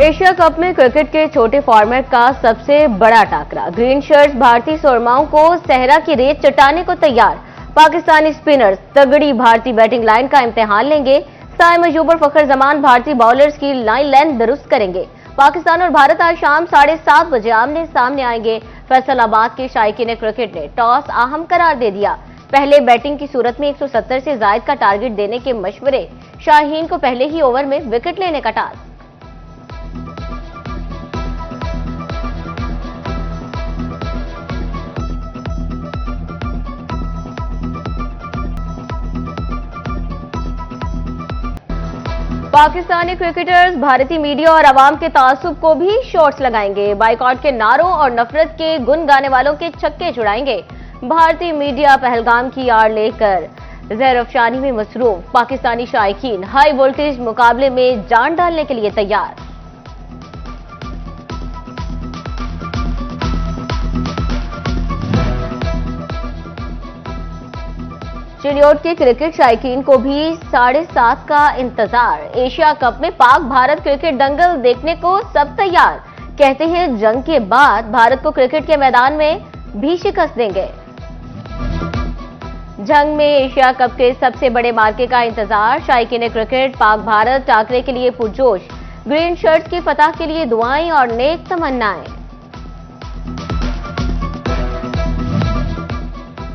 Asia cup में cricket के छोटे फॉर्मेट का सबसे बड़ा टाकरा। ग्रीन शर्ट्स भारतीय सुरमाओं को सहरा की रेत चटाने को तैयार। पाकिस्तानी स्पिनर्स तगड़ी भारतीय बैटिंग लाइन का इम्तिहान लेंगे। साइम अयूब और फखर जमान भारतीय बॉलर्स की लाइन लेंथ दुरुस्त करेंगे। पाकिस्तान और भारत आज शाम 7:30 बजे आमने सामने आएंगे। फैसलाबाद के शायकीन क्रिकेट ने टॉस अहम करार दे दिया। पहले बैटिंग की सूरत में 170 से जायद का टारगेट देने के मशवरे। शाहीन को पहले ही ओवर में विकेट लेने का टास्क। पाकिस्तानी क्रिकेटर्स भारतीय मीडिया और आवाम के तासुब को भी शॉट्स लगाएंगे। बाइकॉट के नारों और नफरत के गुन गाने वालों के छक्के छुड़ाएंगे। भारतीय मीडिया पहलगाम की आड़ लेकर जहर अफशानी में मसरूफ। पाकिस्तानी शायकीन हाई वोल्टेज मुकाबले में जान डालने के लिए तैयार। चिलियोट के क्रिकेट शायकीन को भी 7:30 का इंतजार। एशिया कप में पाक भारत क्रिकेट दंगल देखने को सब तैयार। कहते हैं जंग के बाद भारत को क्रिकेट के मैदान में भी शिकस्त देंगे। जंग में एशिया कप के सबसे बड़े मार्के का इंतजार। शायकीन क्रिकेट पाक भारत टाकरे के लिए पुरजोश। ग्रीन शर्ट्स की फतह के लिए दुआएं और नेक तमन्नाएं।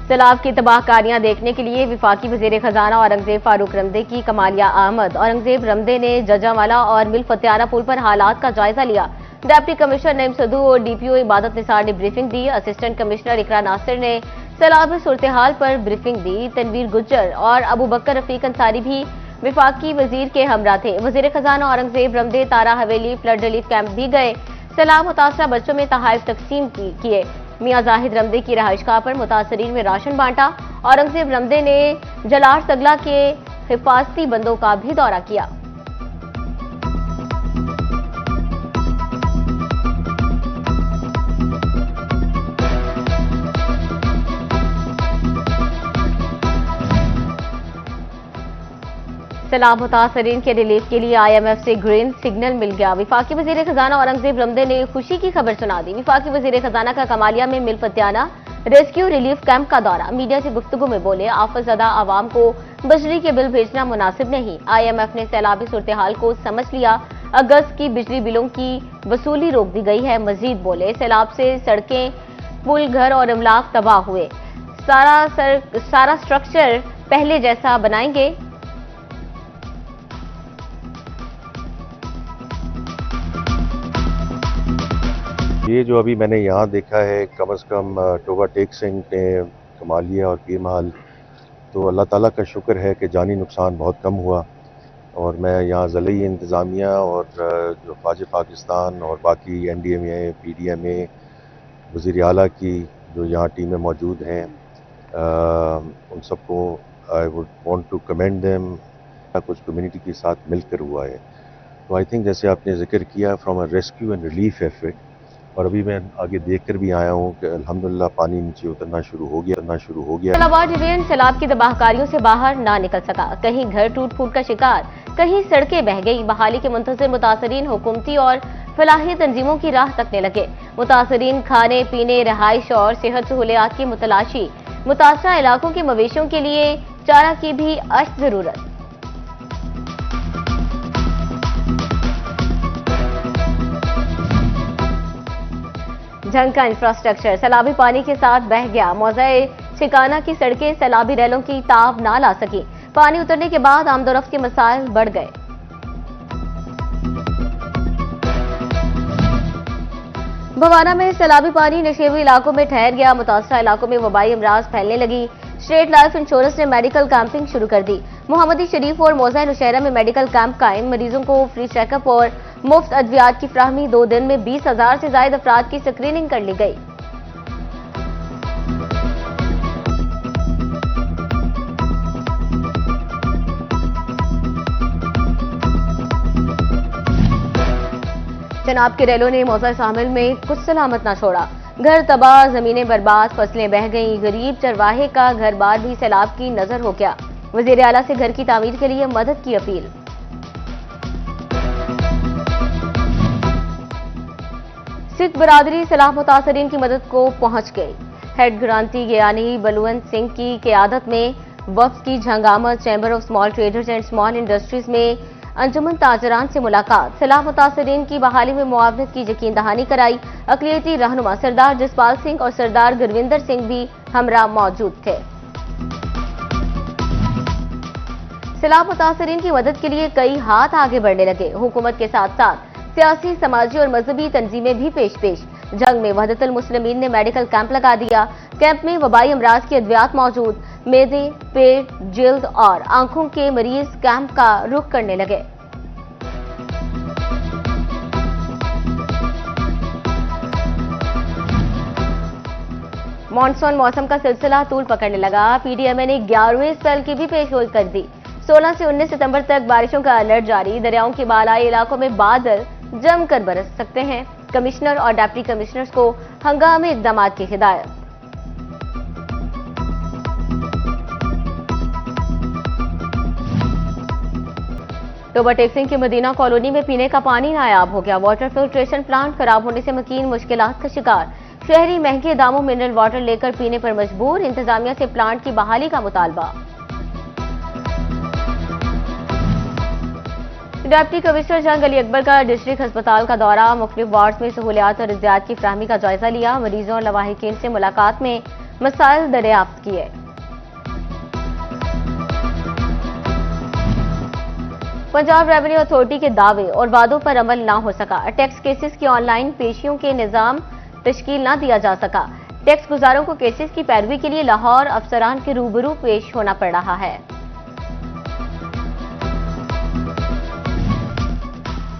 सैलाब की तबाहकारियां देखने के लिए विफाकी वजीर खजाना औरंगजेब फारूक रमदे की कमालिया आमद। औरंगजेब रमदे ने जजावाला और मिल फतियाना पुल पर हालात का जायजा लिया। डिप्टी कमिश्नर नईम सदू और डीपीओ इबादत निसार ने ब्रीफिंग दी। असिस्टेंट कमिश्नर इकरा नासिर ने सैलाब सूरत हाल पर ब्रीफिंग दी। तनवीर गुज्जर और अबू बकर रफीक अंसारी भी विफाकी वजीर के हमरा थे। वजीर खजाना औरंगजेब रमदे तारा हवेली फ्लड रिलीफ कैंप भी गए। सैलाब मुतासरा बच्चों में तहाइफ तकसीम किए। मियां जाहिद रमदे की रहायशगाह पर मुतासरीन में राशन बांटा। औरंगजेब रमदे ने जलार सगला के हिफाजती बंदों का भी दौरा किया। सैलाब मुतासरीन के रिलीफ के लिए IMF से ग्रीन सिग्नल मिल गया। विफाकी वजीर खजाना औरंगजेब रमदे ने खुशी की खबर सुना दी। विफाकी वजीर खजाना का कमालिया में मिल फतियाना रेस्क्यू रिलीफ कैंप का दौरा। मीडिया से गुफ्तगू में बोले, आफतज़दा आवाम को बिजली के बिल भेजना मुनासिब नहीं। IMF ने सैलाबी सूरत हाल को समझ लिया। अगस्त की बिजली बिलों की वसूली रोक दी गई है। मजीद बोले, सैलाब से सड़कें, पुल, घर और इमलाक तबाह हुए। सारा स्ट्रक्चर पहले जैसा बनाएंगे। ये जो अभी मैंने यहाँ देखा है, कम से कम टोबा टेक सिंह ने कमालिया और पीर महल, तो अल्लाह ताला का शुक्र है कि जानी नुकसान बहुत कम हुआ। और मैं यहाँ ज़िली इंतज़ामिया और जो फ़ौज पाकिस्तान और बाकी NDMA, PDMA, वज़ीर आला की जो यहाँ टीमें मौजूद हैं, उन सबको I would want to commend them. कुछ कम्युनिटी के साथ मिलकर हुआ है। तो आई थिंक जैसे आपने जिक्र किया, from a rescue and relief effort, और अभी मैं आगे देखकर भी आया हूँ कि अल्हम्दुलिल्लाह पानी नीचे उतरना शुरू हो गया। सैलाबाद डिवीजन सैलाब की तबाहकारियों से बाहर ना निकल सका। कहीं घर टूट फूट का शिकार, कहीं सड़कें बह गई। बहाली के मुंतज़िर मुतासरीन हुकूमती और फलाही तंजीमों की राह तकने लगे। मुतासरीन खाने पीने, रहाइश और सेहत सहूलियात की मुतलाशी। मुतासरा इलाकों के मवेशियों के लिए चारा की भी अश्त जरूरत। जंग का इंफ्रास्ट्रक्चर सैलाबी पानी के साथ बह गया। मौज़े ठिकाना की सड़कें सैलाबी रैलों की ताब ना ला सकी। पानी उतरने के बाद आमदोरफ्त के मसाइल बढ़ गए। भवाना में सैलाबी पानी नशेबी इलाकों में ठहर गया। मुतासरा इलाकों में वबाई अमराज फैलने लगी। स्टेट लाइफ इंश्योरेंस ने मेडिकल कैंपिंग शुरू कर दी। मोहम्मदी शरीफ और मौज़ा नौशहरा में मेडिकल कैंप कायम। मरीजों को फ्री चेकअप और मुफ्त अद्वियात की फ्राहमी। 2 दिन में 20,000 से ज्यादा अफराद की स्क्रीनिंग कर ली गई। जनाब के रैलों ने मौज़ा शामिल में कुछ सलामत ना छोड़ा। घर तबाह, जमीनें बर्बाद, फसलें बह गईं। गरीब चरवाहे का घर बार भी सैलाब की नजर हो गया। वज़ीर आला से घर की तामीर के लिए मदद की अपील। सिख बरादरी सैलाब मुतासरीन की मदद को पहुंच गई। हेड ग्रांती ज्ञानी बलवंत सिंह की क़यादत में वफ्द की झंगामत chamber of small traders and small industries में अंजुमन ताजरान से मुलाकात, सैलाब मुतासरीन की बहाली में मुआवनत की यकीन दहानी कराई। अक़लियती रहनुमा सरदार जसपाल सिंह और सरदार गुरविंदर सिंह भी हमरा मौजूद थे। सैलाब मुतासरीन की मदद के लिए कई हाथ आगे बढ़ने लगे। हुकूमत के साथ साथ सियासी, समाजी और मजहबी तंजीमें भी पेश। जंग में वहदतुल मुस्लिमीन ने मेडिकल कैंप लगा दिया। कैंप में वबाई अमराज की अद्वियात मौजूद। मेदे, पेट, जिल्द और आंखों के मरीज कैंप का रुख करने लगे। मॉनसून मौसम का सिलसिला तूल पकड़ने लगा। पीडीएमए ने 11वें स्पेल की भी पेशगोई कर दी। 16 से 19 सितंबर तक बारिशों का अलर्ट जारी। दरियाओं के बालाई इलाकों में बादल जमकर बरस सकते हैं। कमिश्नर और डिप्टी कमिश्नर्स को हंगामी इक़दाम की हिदायत। टोबा टेक्सिंग की मदीना कॉलोनी में पीने का पानी नायाब हो गया। वाटर फिल्ट्रेशन प्लांट खराब होने से मकीन मुश्किलात का शिकार। शहरी महंगे दामों मिनरल वाटर लेकर पीने पर मजबूर। इंतजामिया से प्लांट की बहाली का मुतालबा। डिप्टी कमिश्नर जंग अली अकबर का डिस्ट्रिक्ट अस्पताल का दौरा, मुख्तलिफ वार्ड्स में सहूलियात और इज़्ज़ात की फ्राहमी का जायजा लिया। मरीजों और लवाहिकीन से मुलाकात में मसाइल दरियाफ्त किए। पंजाब रेवेन्यू अथॉरिटी के दावे और वादों पर अमल न हो सका। टैक्स केसेस की ऑनलाइन पेशियों के निजाम तश्कील न दिया जा सका। टैक्स गुजारों को केसेस की पैरवी के लिए लाहौर अफसरान के रूबरू पेश होना पड़ रहा है।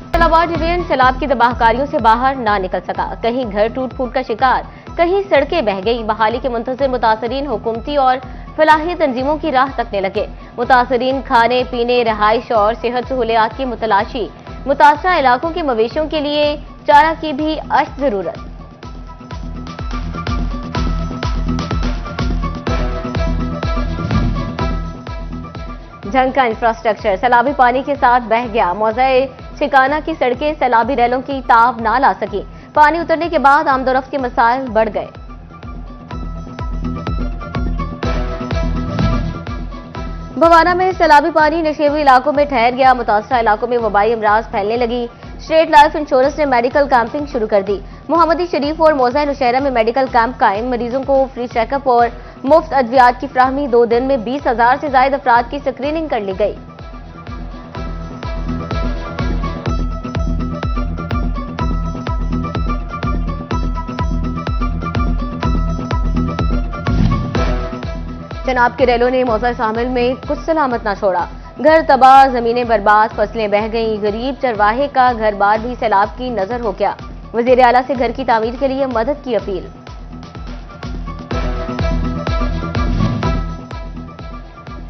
इस्लामाबाद डिवीजन सैलाब की तबाहकारियों से बाहर ना निकल सका। कहीं घर टूट फूट का शिकार, कहीं सड़कें बह गई। बहाली के मुंतज़िर मुतासरीन हुकूमती और फलाही तंजीमों की राह तकने लगे। मुतासरीन खाने पीने, रहाइश और सेहत सहूलियात की मुतलाशी। मुतासरा इलाकों के मवेशियों के लिए चारा की भी अश्त जरूरत। जंग का इंफ्रास्ट्रक्चर सैलाबी पानी के साथ बह गया। मौज़े शिकाना की सड़कें सैलाबी रैलों की ताब ना ला सकी। पानी उतरने के बाद आमदोरफ्त के मसाइल बढ़ गए। भवाना में सैलाबी पानी नशेबी इलाकों में ठहर गया। मुतासरा इलाकों में वबाई अमराज फैलने लगी। स्टेट लाइफ इंश्योरेंस ने मेडिकल कैंपिंग शुरू कर दी। मोहम्मदी शरीफ और मौज़ा नौशहरा में मेडिकल कैंप कायम। मरीजों को फ्री चेकअप और मुफ्त अद्वियात की फ्राहमी। 2 दिन में 20,000 से ज्यादा अफराद की स्क्रीनिंग कर ली गई। जनाब के रैलों ने मौज़ा शामिल में कुछ सलामत ना छोड़ा। घर तबाह, जमीनें बर्बाद, फसलें बह गईं। गरीब चरवाहे का घर बार भी सैलाब की नजर हो गया। वजीर आला से घर की तामीर के लिए मदद की अपील।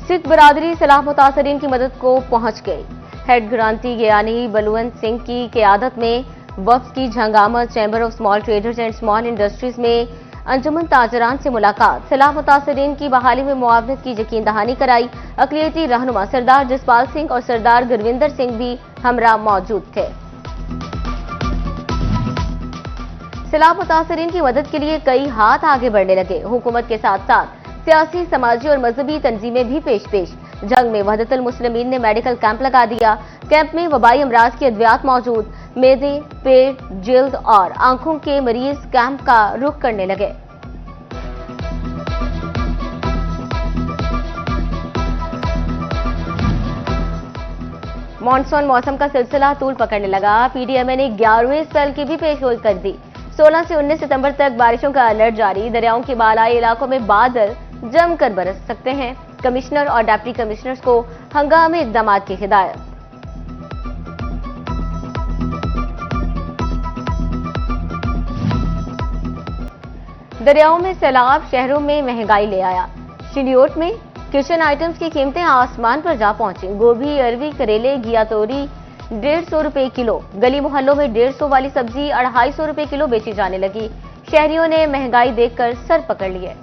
सिख बरादरी सैलाब मुतासरीन की मदद को पहुंच गई। हेड ग्रांती ज्ञानी बलवंत सिंह की क़यादत में वफ्द की झंगामत chamber of small traders and small industries में अंजुमन ताजरान से मुलाकात, सैलाब मुतासरीन की बहाली में मुआवनत की यकीन दहानी कराई। अक़लियती रहनुमा सरदार जसपाल सिंह और सरदार गुरविंदर सिंह भी हमरा मौजूद थे। सैलाब मुतासरीन की मदद के लिए कई हाथ आगे बढ़ने लगे। हुकूमत के साथ साथ सियासी, समाजी और मजहबी तंजीमें भी पेश। जंग में वहदतुल मुस्लिमीन ने मेडिकल कैंप लगा दिया। कैंप में वबाई अमराज की अद्वियात मौजूद। मेदे, पेट, जिल्द और आंखों के मरीज कैंप का रुख करने लगे। मॉनसून मौसम का सिलसिला तूल पकड़ने लगा। पीडीएमए ने 11वें स्पेल की भी पेशगोई कर दी। 16 से 19 सितंबर तक बारिशों का अलर्ट जारी। दरियाओं के बालाई इलाकों में बादल जमकर बरस सकते हैं। कमिश्नर और डिप्टी कमिश्नर्स को हंगामी इक़दाम की हिदायत। दरियाओं में सैलाब शहरों में महंगाई ले आया। शिलियोट में किचन आइटम्स की कीमतें आसमान पर जा पहुंची। गोभी, अरवी, करेले, घिया तोरी 150 रुपए किलो। गली मोहल्लों में 150 वाली सब्जी 250 रुपए किलो बेची जाने लगी। शहरियों ने महंगाई देखकर सर पकड़ लिए।